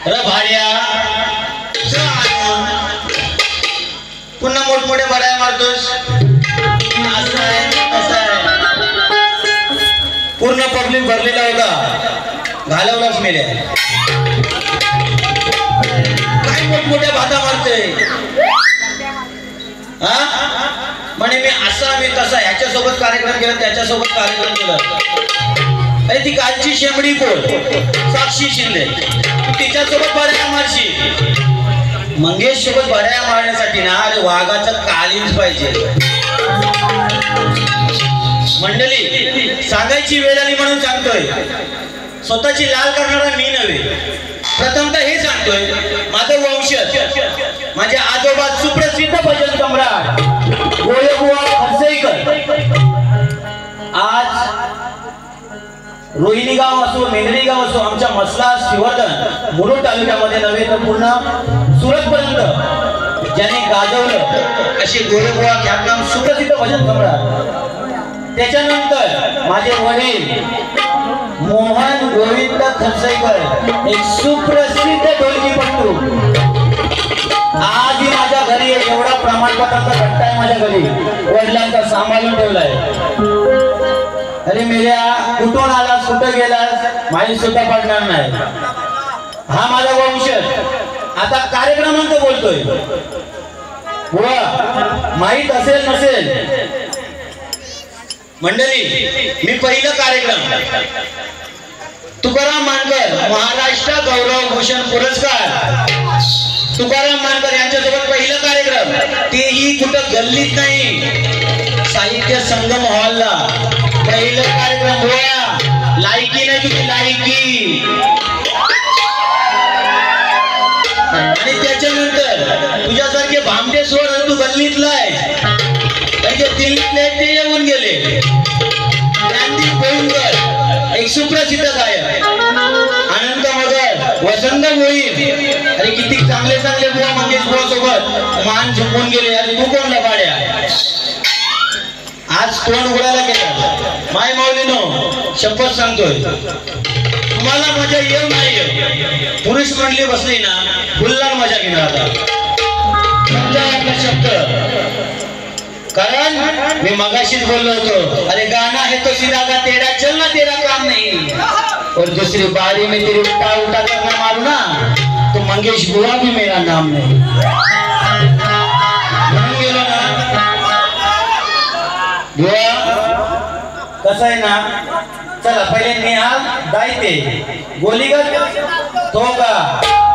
अरे भाड्या पुन्हा मोठमोठ्या भाड्या मारतोस. असं आहे असं आहे. पूर्ण पब्लिक भरलेला होता, घालवलाच मेल्या. काय मोठमोठ्या भाता मारतोय हा? म्हणे मी असा मी तसा, ह्याच्यासोबत कार्यक्रम केला त्याच्यासोबत कार्यक्रम केला. अरे ती कालची शेंबडी कोण? साक्षी शिंदे. तिच्यासोबत बऱ्या मारशी. मंगेश सोबत बऱ्या मारण्यासाठी ना अरे वाघाचं कालीच पाहिजे. मंडळी सांगायची वेळ आली म्हणून सांगतोय. स्वतःची लाल करणारा मी नव्हे. प्रथमतः हे सांगतोय माझं वंशज, माझे आजोबा सुप्रसिद्ध भजन सम्राट गोळेबुवा खर्सेकर आज रोहिणी गाव असो मेंढरी गाव असो आमच्या मसला शिवर्धन मुरुड तालुक्यामध्ये नव्हे तर पूर्ण सुरत पर्यंत ज्याने गाजवलं असे गोळेबुवा ख्यातनाम सुप्रसिद्ध भजन सम्राट. त्याच्यानंतर माझे वडील मोहन गोविंद खर्सेकर एक सुप्रसिद्ध ढोलकीपटू. आजही माझ्या घरी एवढा प्रमाणपत्राचा गट्टा आहे माझ्या घरी, वडिलांचा सांभाळून ठेवलाय. अरे मेल्या कुठून आलास कुठं गेलास माहिती सुद्धा पडणार नाही. हा माझा वंशज. आता कार्यक्रमांचं बोलतोय. बुवा माहित असेल नसेल मंडळी, मी पहिलं कार्यक्रम तुकाराम मानकर महाराष्ट्र गौरव भूषण पुरस्कार तुकाराम मानकर यांच्यासोबत पहिलं कार्यक्रम, तेही कुठं गल्लीत नाही, साहित्य संगम हॉलला पहिलं कार्यक्रम. हुआ लायकी नाही तुझी लायकी. आणि त्याच्यानंतर तुझ्यासारखे भामटे सोड तू गल्लीतला आहे, दिल्लीतले ते येऊन गेले. गांधी गोविंदकर एक सुप्रसिद्ध गायक, अनंत मगर, वसंत मोहित. अरे किती चांगले चांगले बुवा मंगेश बुवा सोबत मान झुकून गेले. अरे तू कोणला पाड्या आज तोंड उघडायला गेला. माय माऊलीनो शपथ सांगतोय तुम्हाला मजा येऊ नाही. पुरुष मंडळी बसली ना फुल्लार मजा घेणार आता. शब्द कारण मी मगाशीच बोललो होतो, अरे गाना है तो सीधा का तेरा चलना तेरा काम नहीं, और दूसरी बारी में तेरी उल्टा उल्टा करना मारू ना तो मंगेश बुआ भी मेरा नाम नहीं. म्हणून गेलो ना बुआ. कसं आहे ना, चला पहिले निहाल दायते गोलीगत ठोका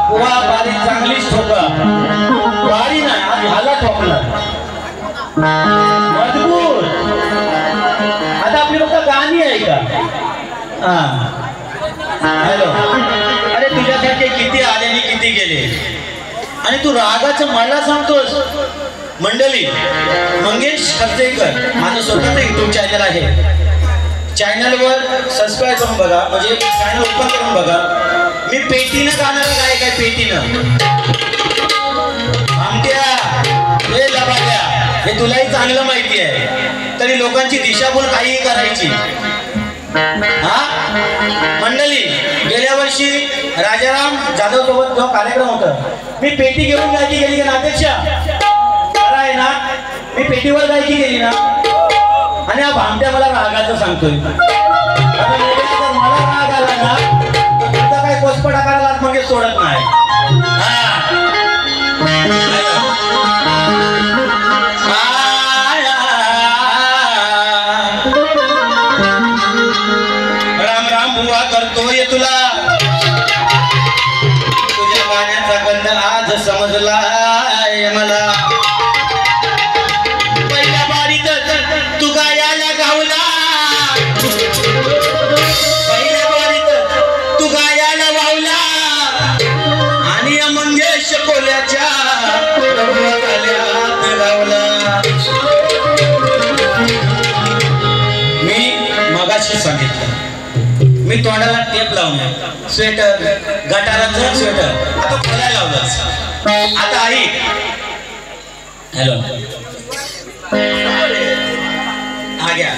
बुवा, बारी चांगलीच ठोका. बारी नाही हाला ठोकला मजबूत. आता आपली फक्त गाणी आहे का? हॅलो. अरे तुझ्यासारखे किती आले आणि किती गेले आणि तू रागाचं मला सांगतोस. मंडळी मंगेश खर्सेकर माझं स्वतःचं युट्यूब चॅनल आहे. चॅनलवर सबस्क्राईब करून बघा, म्हणजे चॅनल ओपन करून बघा. मी पेटीनं गाणारा गायक आहे. पेटीनं आमट्या हे लबाड्या हे तुलाही चांगलं माहिती आहे, तरी लोकांची दिशाभूल काहीही करायची. हा मंडळी, गेल्या वर्षी राजाराम जाधव सोबत जो कार्यक्रम होता मी पेटी घेऊन गायकी गेली का नापेक्षा खरं आहे ना. मी पेटीवर गायकी गेली ना आणि हा भामट्या मला रागाचं सांगतोय. आता मला राग आला ना तुझा काही कोसपटा करायला मग सोडत नाही. राम राम बुवा करतोय तुला, तुझ्या गाण्याचा गंध आज समजलाय मला. पहिल्या बारीतच तू गायला गावला, पहिल्या बारीतच तू गायला वावला आणि मंगेश कोल्याच्या गावला. मी मगाशी सांगितलं मी तोंडाला टेप लावणार, स्वेटर गटाराचं स्वेटर आता खोलायला लावलंच. आता आई हॅलो आ गया.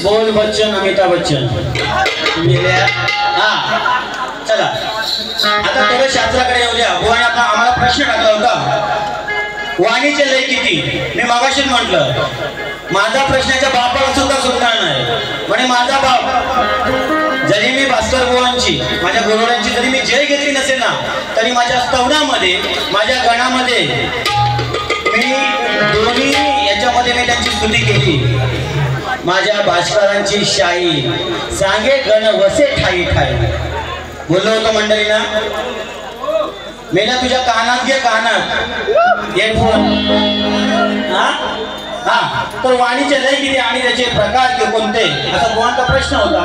बोल बच्चन अमिताभ बच्चन गेल्या. हा चला आता थोडं शास्त्राकडे येऊ द्या. बुवाने आता आम्हाला प्रश्न टाकला होता वाणीचे लय किती. मी मगाशीच म्हटलं माझा प्रश्नाच्या बापाला सुद्धा सुटणार नाही. म्हणे माझा बाप जरी मी भास्कर बुवांची माझ्या गुरुवांची जरी मी जय घेतली नसेल ना तरी माझ्या स्तवनामध्ये माझ्या गणामध्ये मी दोन्ही याच्यामध्ये मी त्यांची स्तुती केली. माझ्या भास्करांची शाही सांगे गण वसे ठाई ठाई बोललो होतो मंडळीना. मेला तुझ्या कानात घे कानात हेडफोन. हा हा तर वाणीचे लय किती आणि त्याचे प्रकार कोणते असा बुवांचा प्रश्न होता.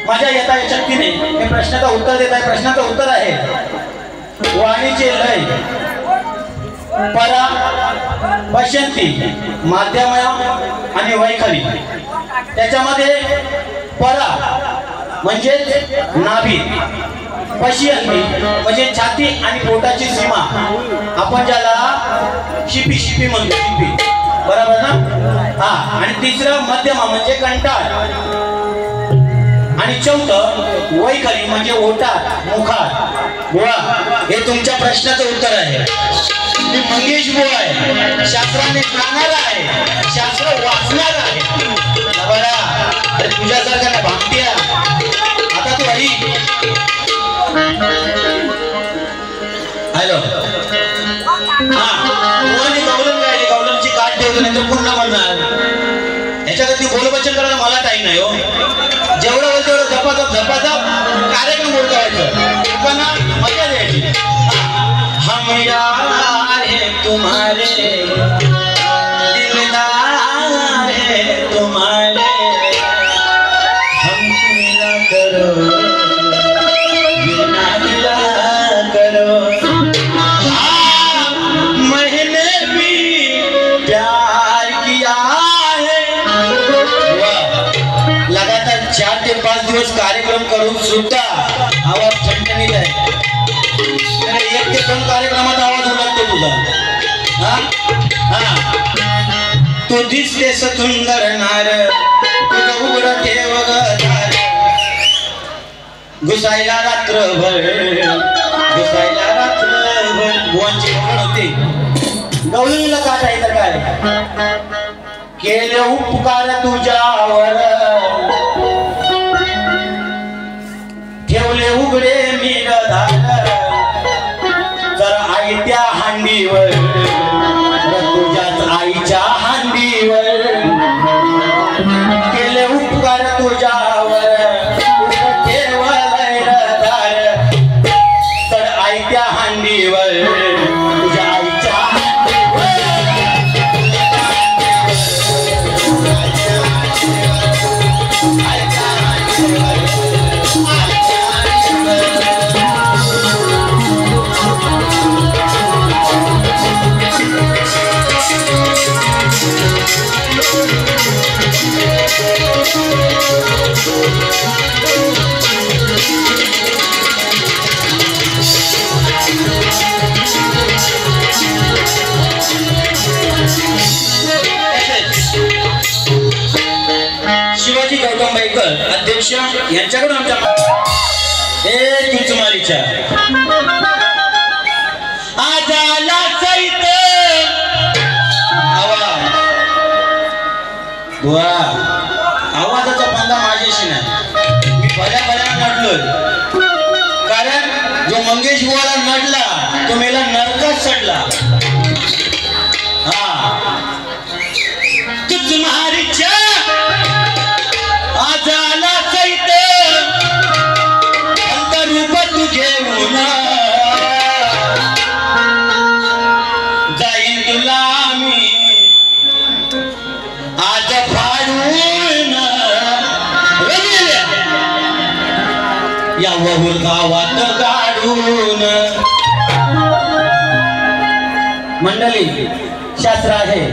माझ्या येता शक्तीने हे प्रश्नाचं उत्तर देत आहे. प्रश्नाचं उत्तर आहे वाणीचे लय परा पश्यंती माध्यमय आणि वैखरी. त्याच्यामध्ये परा म्हणजे नाभी, पश्यंती म्हणजे छाती आणि पोटाची सीमा आपण ज्याला शिपी शिपी म्हणतो शिपी बरोबर ना. हा आणि तिसरं मध्यमा म्हणजे कंठाळ आणि चौथं वैखरी म्हणजे ओठात मुखात. बुवा हे तुमच्या प्रश्नाचं उत्तर आहे. मी मंगेश बुवा आहे. शास्त्राने जाणारा आहे. शास्त्र वाचणार आहे. बरा अरे तुझ्यासारखा ना भामट्या आता तू आई. हॅलो हा बुवाने गवलन गायली. गवलनची काट ठेवली नाही तर पूर्ण म्हणणार. ह्याच्याकरती बोलबच्चन करायला मला टाईम नाही हो. जेवढं होईल तेवढं झपाझप कार्यक्रम ओळखायचं लोकांना मजा द्यायची. हम यार है तुम्हारे दिलदार है तुम्हारे हमसे मिला करो बिना गिला करो. मैंने भी प्यार किया है. लगातार 4 ते 5 दिवस कार्यक्रम करून सुद्धा आवाज ठणठणीत आहे. 1 ते 2 कार्यक्रमात आवाज उलटतो तुझा. हा हा तू दिसते सुंदर नार तुझं उघड ठेव दार घुसायला रात्रभर घुसायला रात्रभर. बुवांची गवळण होती. गवळणीला काट आहे तर काय केले उपकार तुझ्यावर ठेवले उघडे मी दार जर आईच्या हांडीवर तुझ्याच आईच्या हांडीवर केले उपकार तुझ्यावर ठेवलंय दार तर आईच्या हांडीवर तुझ्या आईच्या शिवाजी गौतम बाईकर अध्यक्ष यांच्याकडून आमच्या तुमचमारीच्या आजाला सहित आवाज बुवा आवाजाचा पंगा माझ्याशी नाही. मी भल्या नडलोय कारण जो मंगेश बुवाला नडला तो मेला नरकात चढला. हा तुमचमारीच्या आजाला सहित अंतरूप तू घेऊन जाईन तुला मी आज फाडून या वहुर गावात गाडून. मंडळी शास्त्र आहे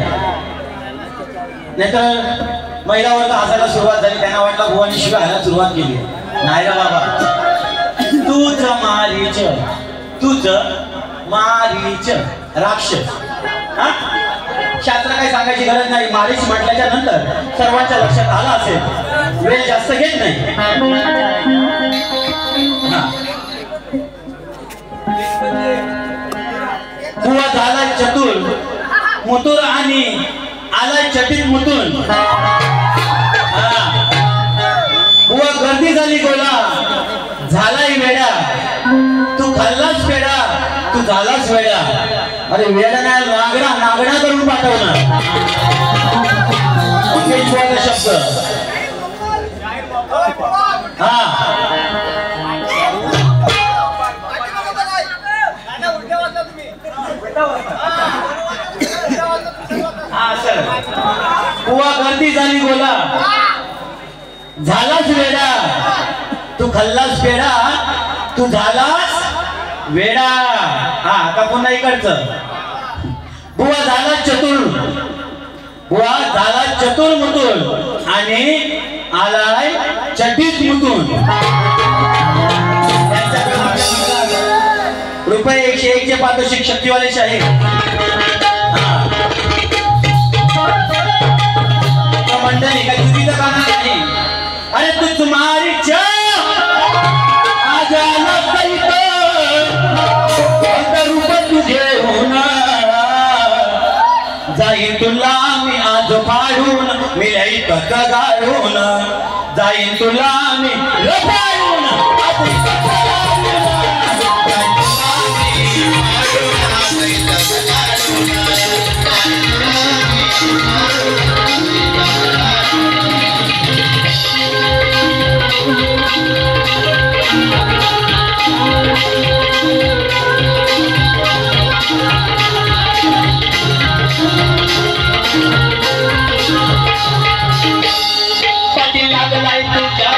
नाहीतर महिला वर्ग हसायला सुरुवात झाली. त्यांना वाटलं बुवांनी शिवाय ह्याला सुरुवात केली. नाही रे बाबा तूच मारीच राक्षस. हा शास्त्र काय सांगायचं सांगायची गरज नाही, मालिश म्हटल्याच्या नंतर सर्वांच्या लक्षात आलं असेल, वेळ जास्त घेत नाही. बुवा झाला चतुर मुतूर आणि आलाय चटीत मुतून. बुवा गर्दी झाली गोला, झालाय वेडा, तू खाल्लास पेडा, तू झालास वेडा. अरे वेडा नाही, नागडा नागडा करून पाठवणार शब्द. हा बुवा गर्दी झाली गोला, झालाच वेडा, तू खाल्लास पेडा, तू झालास वेडा. हा आता पुन्हा इकडचं. बुवा झाला चतुर, बुवा झाला चतुर मुतून आणि आलाय चटीत मुतून. रुपये 101 चे पारितोषिक शक्तीवाले शाहीर. मंडळी काही चुकीचं काम नाही. अरे तू तुम्हारी रूप तुझे होणार, जाईन तुला मी आज फाडून, मी लई तक गाडून, जाईन तुला मी रफाडून. Pati लागलाय तुझ्या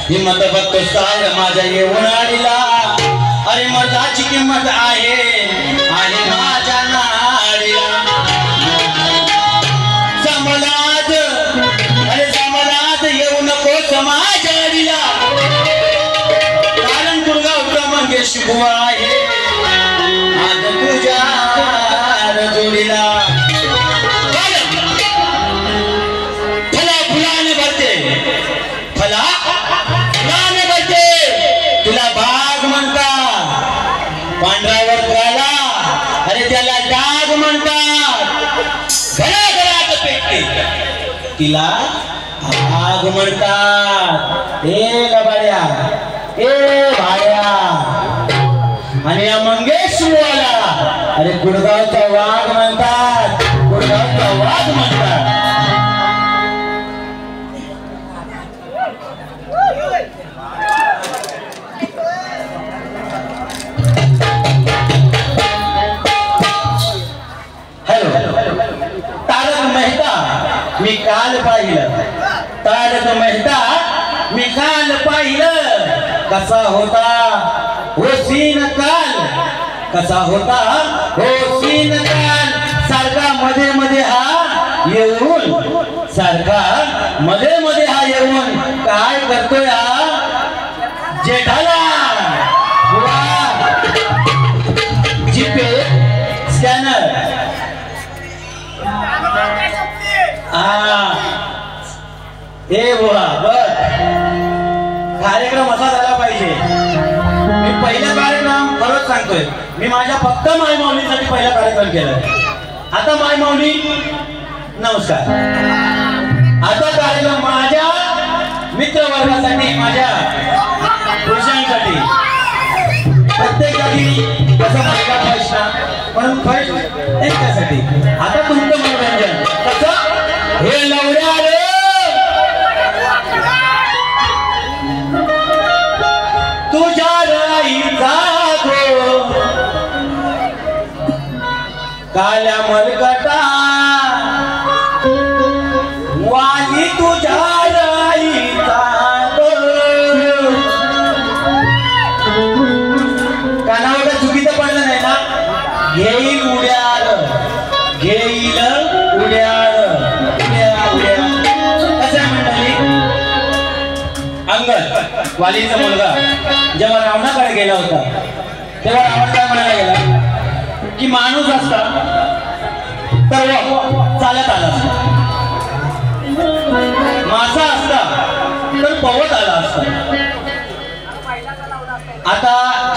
हिम्मत बघतो सांग माझ्या येवणारीला, अरे मर्दाची किंमत आहे आणि माझ्या नाडीला. समलात अरे समलात येऊ नको समाजाडीला, कारण गुरगावचा मंगेश बुवा आहे आज तुझ्या जोडीला. फला फुलाने भरते, फला फुलाने भरते, तुला बाग म्हणतात. पांढरावर काला अरे त्याला डाग म्हणतात. घराघरात पेटते तिला आग म्हणतात. ए लबाड्या ए भाड्या आणि या मंगेश बुवाला अरे गुडगावचा वाघ म्हणतात, गुडगावचा वाघ म्हणतात. तारक मेहता मी काल पाहिलं, तारक मेहता मी काल पाहिलं, कसा होता हो सीन काल, कसा होता हो सीन काल. सारखा मध्ये मध्ये हा येऊन, सारखा मध्ये मध्ये हा येऊन काय करतोय हा जेठाला. जीपे स्कॅनर हे बुवा बघ, कार्यक्रम असा झाला पाहिजे. मी पहिला कार्यक्रम खरंच सांगतोय, मी माझ्या फक्त मायमाऊलीसाठी पहिला कार्यक्रम केलाय. आता मायमाऊली नमस्कार. आता कार्यक्रम माझ्या मित्रवर्गासाठी, माझ्या पुरुषांसाठी. प्रत्येक जागी कसं माझा फर्स्ट ना, म्हणून फर्स्ट त्यांच्यासाठी. आता तुमचं मनोरंजन कसं हे लवड्या रे तुझ्या राईचा गो काल्या मलकटा वाली तुझ्या राईचा गो. कानावर चुकीचं पडलं नाही ना. घेईल उड्याल, घेईल उड्याल, उड्या उड्या. कसं आहे मंडळी, अंगद वालीचा मुलगा जेव्हा रावणाकडे गेला होता तेव्हा रावण काय म्हणायला गेला की माणूस असता तर चालत आला असता, मासा असता तर पवत आला असता. आता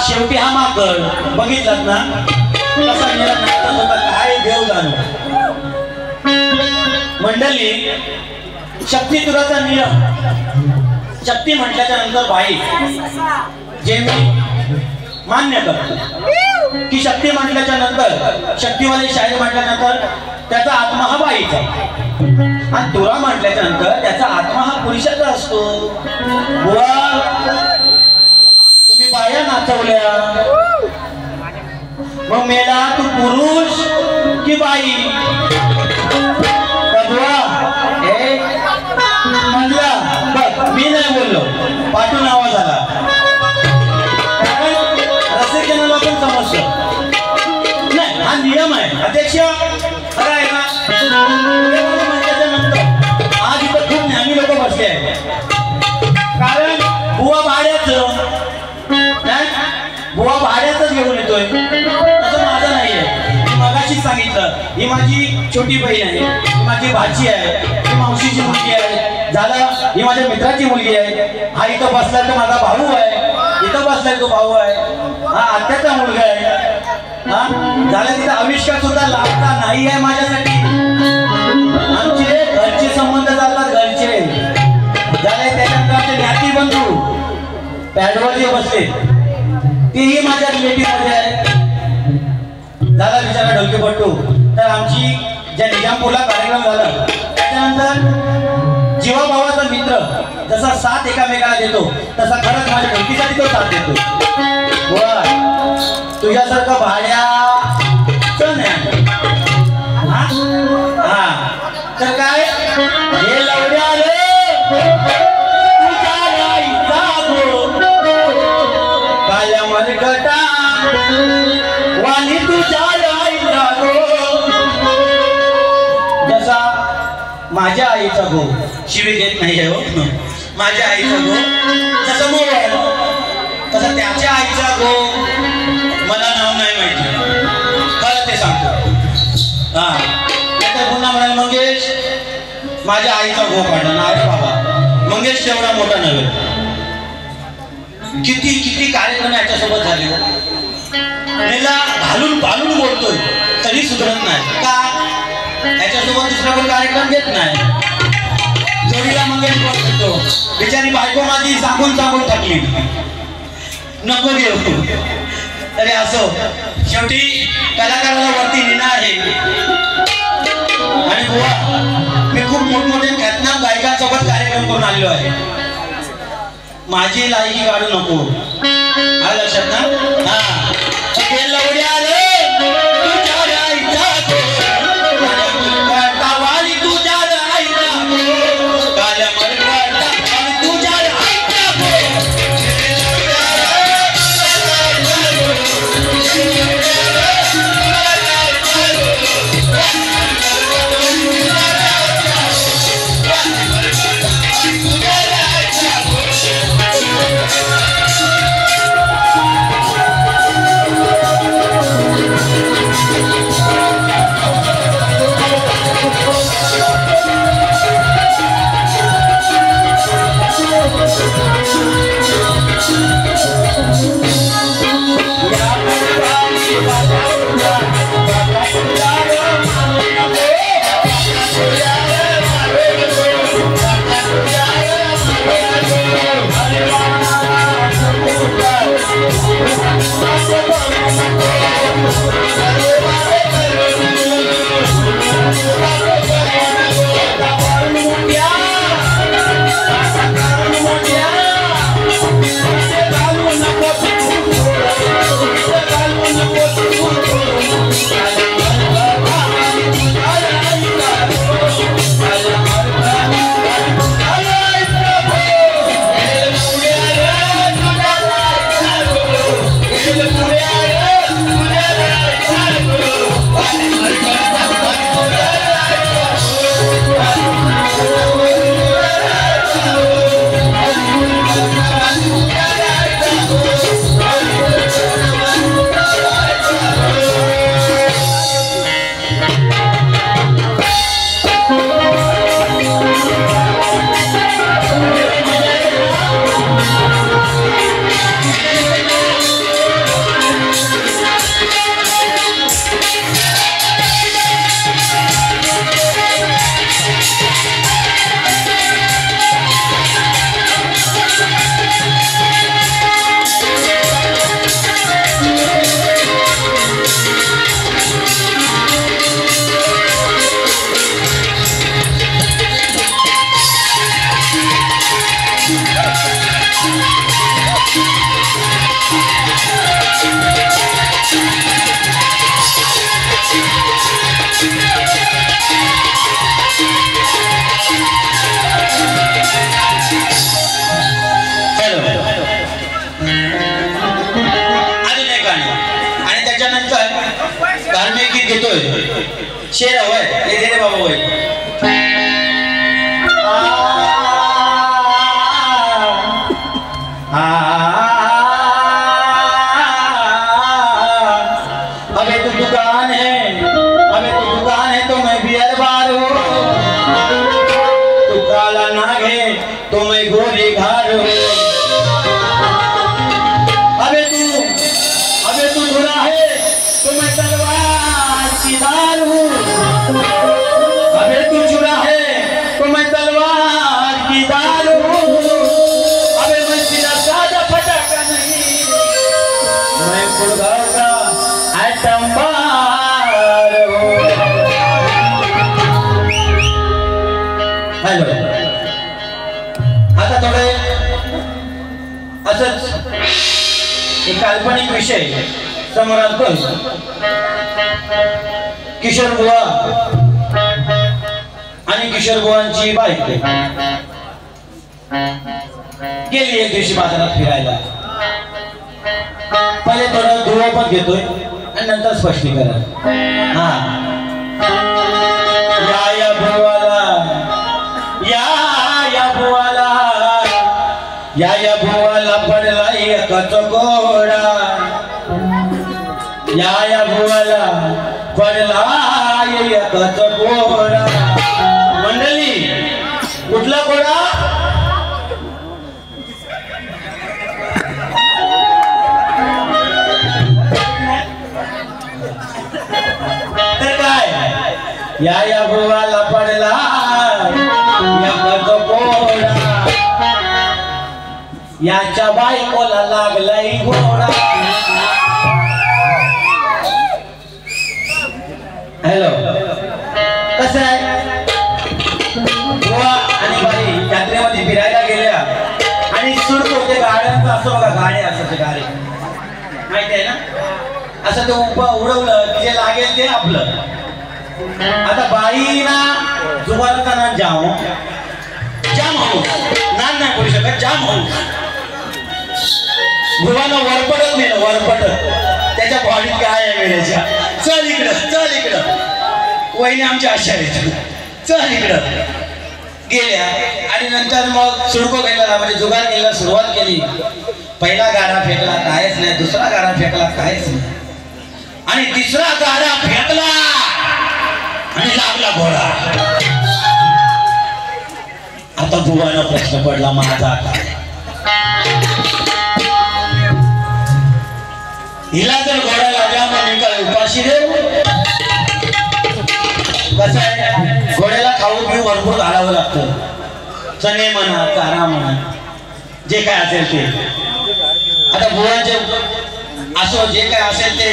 शेवटी हा माकड बघितलात ना कसा मेला नाचत होता, काय देव जाणो. मंडळी शक्तितुराचा नियम, शक्ती म्हटल्याच्या नंतर बाई, जे मी मान्य करतो की शक्ती म्हटल्याच्या नंतर, शक्तीवाले शाहीर म्हटल्यानंतर त्याचा आत्मा हा बाईचा, आणि तुरा म्हटल्याच्या नंतर त्याचा आत्मा हा पुरुषाचा असतो. बुवा तुम्ही बाया नाचवल्या, मग मेला तू पुरुष की बाई? म्हणला बघ मी नाही बोललो, पाठून आवाज आला. कारण रसिकजनाला पण समजतं नाही, हा नियम आहे अध्यक्ष. खरं आहे ना. आज इथं खूप ज्ञानी लोक बसले आहेत. कारण बुवा भाड्याचं बुवा भाड्याच घेऊन येतोय, तसं माझं नाहीये. मी मगाशीच सांगितलं, ही माझी छोटी बहीण आहे, ही माझी भाची आहे, ही मावशीची मुलगी आहे, झालं ही माझ्या मित्राची मुलगी आहे. हा इथं बसलाय तो माझा भाऊ आहे, इथं बसलाय तो भाऊ आहे, हा आत्याचा मुलगा आहे. हा झालं तिथं आविष्कार सुद्धा लागता नाही आहे माझ्यासाठी. आमचे घरचे संबंध चालतात, घरचे झाले. त्याच्यानंतर आमचे ज्ञाती बंधू पॅडवर जे बसले तेही माझ्या रिलेटिव्ह मध्ये आहे. झाला बिचारा ढोलकीपट्टू. तर आमची ज्या निजामपूरला कार्यक्रम झाला त्याच्यानंतर जीवाभावाचा मित्र जसा साथ एकामेकाला देतो तसा खरंच माझ्या ढोलकीसाठी तो साथ देतो. तुझ्यासारखं भाड्याचं नाही. हा तर काय हे लवड्या रे तुझ्या राईचा माझ्या आईचा गो शिवी देत नाही हो. माझ्या आईचा गो जसं मोबाईल तसं त्याच्या आईचा गो मला नाव नाही माहिती. खरं ते सांगतो. हा तर पुन्हा म्हणाल मंगेश माझ्या आईचा गो काढला ना. अरे बाबा मंगेश तेवढा मोठा नव्हे. किती किती कार्यक्रम याच्यासोबत झाले. मेला घालून पालून बोलतोय तरी सुधरत नाही का. याच्यासोबत दुसरा कोण कार्यक्रम घेत नाही. जोडीला मंगेश बोलतो. बिचारी बायको माझी सांगून सांगून थकली. नको देऊ तरी असो शेवटी कलाकाराला वरती नेणं आहे. आणि बुवा मी खूप मोठमोठे ख्यातनाम गायकांसोबत कार्यक्रम करून आलेलो आहे. माझी लायकी काढू नको. आलं लक्षात ना. हा लवड्या रे तुझ्या राईचा वाली तुझ्या राईचा काल मरवाटा तुझ्या राईचा शेर हवंय हे दे रे बाबा होय. अबे तू दुकान है तो मैं भी अरबार हूँ. तू काला नाग है तो मैं गोरी घार हूँ. अबे तू धुरा है तो मैं तलवार की धार हूँ. अबे तू चुरा है तो मैं तलवार की धार हूँ. अबे मैं सीधा साधा फटाका नहीं, मैं गुड़गांव का एटम बार हूँ. हॅलो आता थोडे असंच एक काल्पनिक विषय समोर आणतोय. किशोर बुवा आणि किशोर बुवांची बायको गेली एक दिवशी बाजारात फिरायला. पहिले थोडं धुळपण घेतोय आणि नंतर स्पष्टीकरण. हा या बुवाला या भुवाला पडला एकच घोडा, या भुवाला पडला एकच घोडा. मंडळी कुठला घोडा? तर काय या भुवाला पडला एकच घोडा, याच्या बायकोला लागलाय घोडा. हॅलो, कसं आहे? बुवा आणि बाई यात्रेमध्ये फिरायला गेल्या आणि सुरू होते गाड्यांचं. असं बघा, गाडी असायचे गाडी माहिती आहे ना, असं ते उडवलं की जे लागेल ते आपलं. आता बाई ना जुगाराचा ना जाम होऊ नाद नाही बोलू शकत, जाम होऊ. भुवानं वरपटत नाही, वरपटत त्याच्या बॉडीत काय आहे वेळेच्या. चल इकडं वहिनी आमच्या आश्चर्य, चल इकडं गेल्या. आणि नंतर मग सुडको घ्यायला म्हणजे जुगार घ्यायला सुरुवात केली. पहिला गाडा फेकला कायच नाही, दुसरा गाडा फेकला कायच नाही, आणि तिसरा गाडा फेकला आणि लागला घोडा. आता बुवाला प्रश्न पडला माझा, आता हिला जर घोडा लागला मग मी काय उपाशी देऊ? कसं आहे, घोड्याला खाऊ पिऊ भरपूर घालावं लागतं. चणे म्हणा, चारा म्हणा, जे काय असेल ते. आता बुवांचे असो जे काय असेल ते,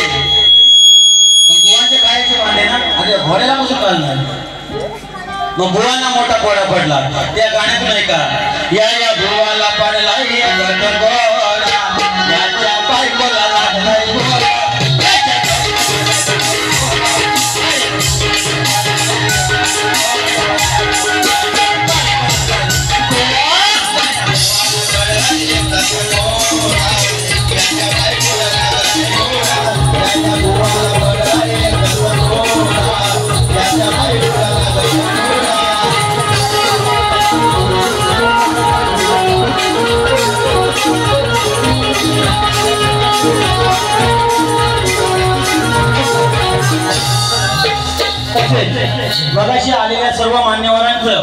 बुवांचे खायचे भांडे ना. अरे घोड्याला कसं चालणार? मग बुवांना मोठा घोडा पडला. त्या गाण्यातून नाही का, या बुवाला पडला एकच घोडा, याच्या बायकोला लागलाय घोडा. मगाशी आलेल्या सर्व मान्यवरांचं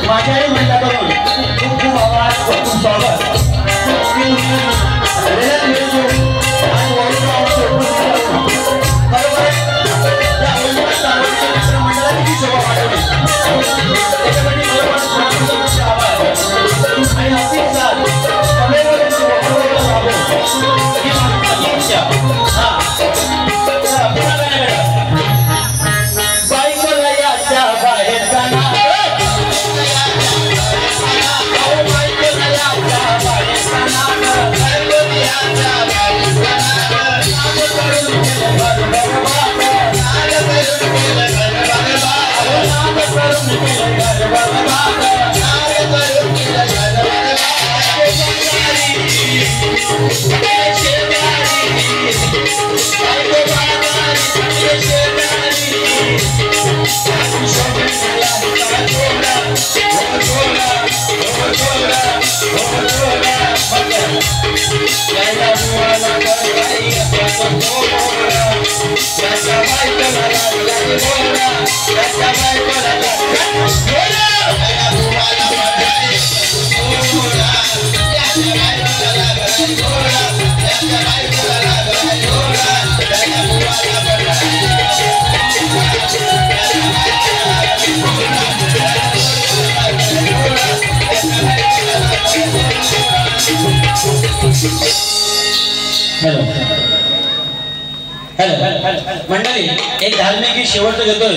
माझ्याही म्हणता करून खूप खूप आभार, खूप स्वागत. मंडळाची सेवा पाठवली मंडळी. एक धार्मिक शेवट घेतोय.